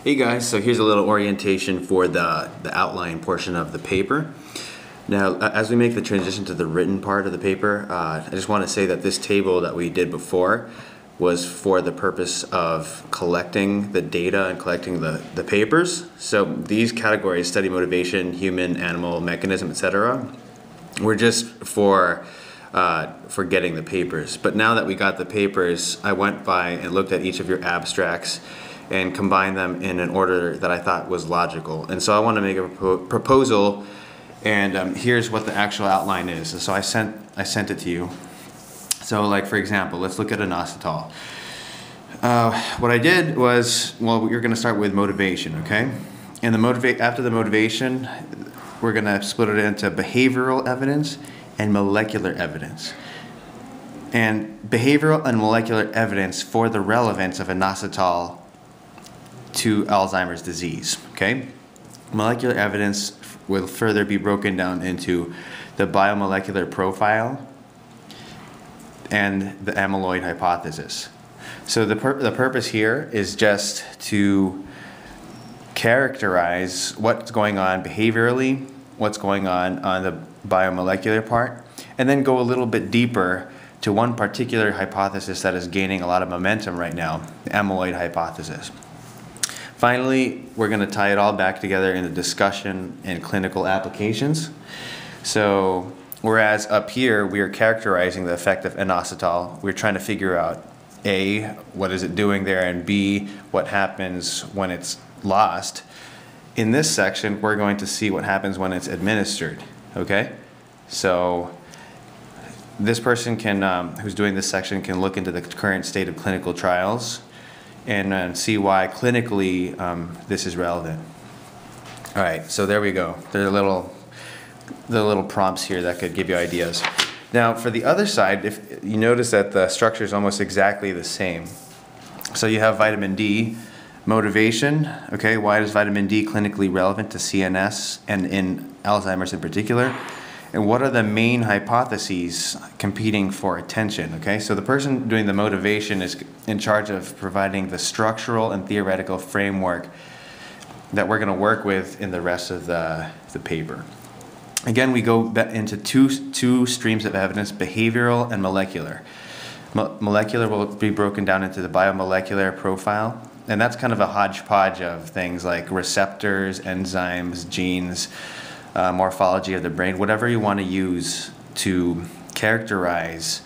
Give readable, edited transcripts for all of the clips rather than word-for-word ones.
Hey guys, so here's a little orientation for the outline portion of the paper. Now, as we make the transition to the written part of the paper, I just want to say that this table that we did before was for the purpose of collecting the data and collecting the papers. So these categories, study motivation, human, animal, mechanism, etc., were just for getting the papers. But now that we got the papers, I went by and looked at each of your abstracts and combined them in an order that I thought was logical. And so I want to make a proposal, and here's what the actual outline is. And so I sent it to you. So like, for example, let's look at inositol. What I did was, well, you're going to start with motivation, okay? And after the motivation, we're going to split it into behavioral evidence and molecular evidence. And behavioral and molecular evidence for the relevance of inositol to Alzheimer's disease, okay? Molecular evidence will further be broken down into the biomolecular profile and the amyloid hypothesis. So the purpose here is just to characterize what's going on behaviorally, what's going on the biomolecular part, and then go a little bit deeper to one particular hypothesis that is gaining a lot of momentum right now, the amyloid hypothesis. Finally, we're going to tie it all back together in the discussion and clinical applications. So whereas up here we are characterizing the effect of inositol, we're trying to figure out A, what is it doing there, and B, what happens when it's lost. In this section, we're going to see what happens when it's administered, okay? So this person can, who's doing this section, can look into the current state of clinical trials and see why clinically this is relevant. All right, so there we go. There are the little prompts here that could give you ideas. Now, for the other side, if you notice that the structure is almost exactly the same. So you have vitamin D, motivation. Okay, why is vitamin D clinically relevant to CNS and in Alzheimer's in particular? And what are the main hypotheses competing for attention? Okay, so the person doing the motivation is in charge of providing the structural and theoretical framework that we're going to work with in the rest of the paper. Again, we go into two streams of evidence, behavioral and molecular. Molecular will be broken down into the biomolecular profile, and that's kind of a hodgepodge of things like receptors, enzymes, genes, morphology of the brain, whatever you want to use to characterize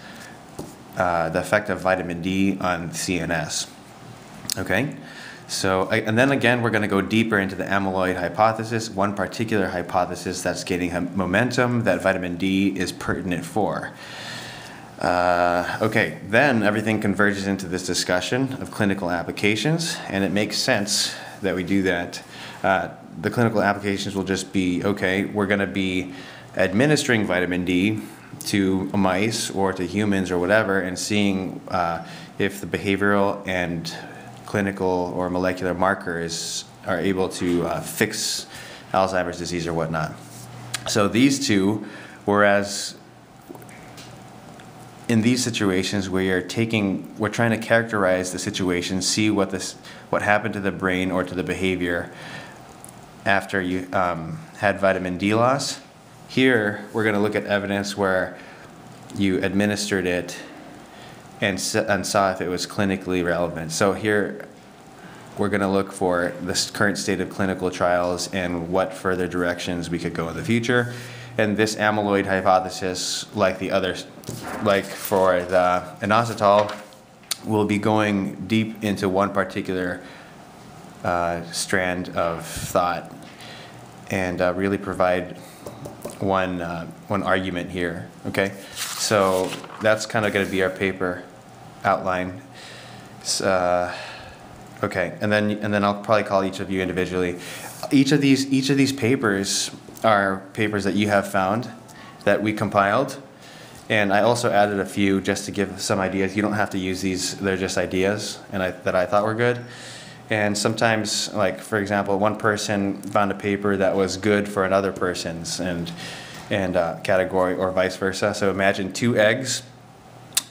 the effect of vitamin D on CNS. Okay, so and then again we're going to go deeper into the amyloid hypothesis, one particular hypothesis that's gaining momentum that vitamin D is pertinent for. Okay, then everything converges into this discussion of clinical applications, and it makes sense that we do that. The clinical applications will just be, okay, we're going to be administering vitamin D to mice or to humans or whatever, and seeing if the behavioral and clinical or molecular markers are able to fix Alzheimer's disease or whatnot. So these two, whereas in these situations we're trying to characterize the situation, see what happened to the brain or to the behavior after you had vitamin D loss. Here we're going to look at evidence where you administered it and saw if it was clinically relevant. So here we're going to look for the current state of clinical trials and what further directions we could go in the future. And this amyloid hypothesis, like the others, like for the inositol, will be going deep into one particular strand of thought and really provide one argument here. Okay, so that's kind of going to be our paper outline. Okay, and then I'll probably call each of you individually. Each of these papers are papers that you have found that we compiled, and I also added a few just to give some ideas. You don't have to use these; they're just ideas, and that I thought were good. And sometimes, like for example, one person found a paper that was good for another person's and category, or vice versa. So imagine 2 eggs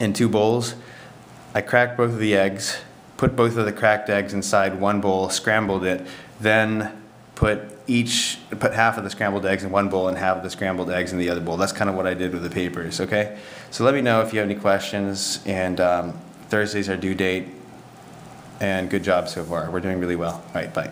in 2 bowls. I cracked both of the eggs, put both of the cracked eggs inside one bowl, scrambled it, then put half of the scrambled eggs in one bowl and half of the scrambled eggs in the other bowl. That's kind of what I did with the papers, okay? So let me know if you have any questions, and Thursday's our due date, and good job so far. We're doing really well. All right, bye.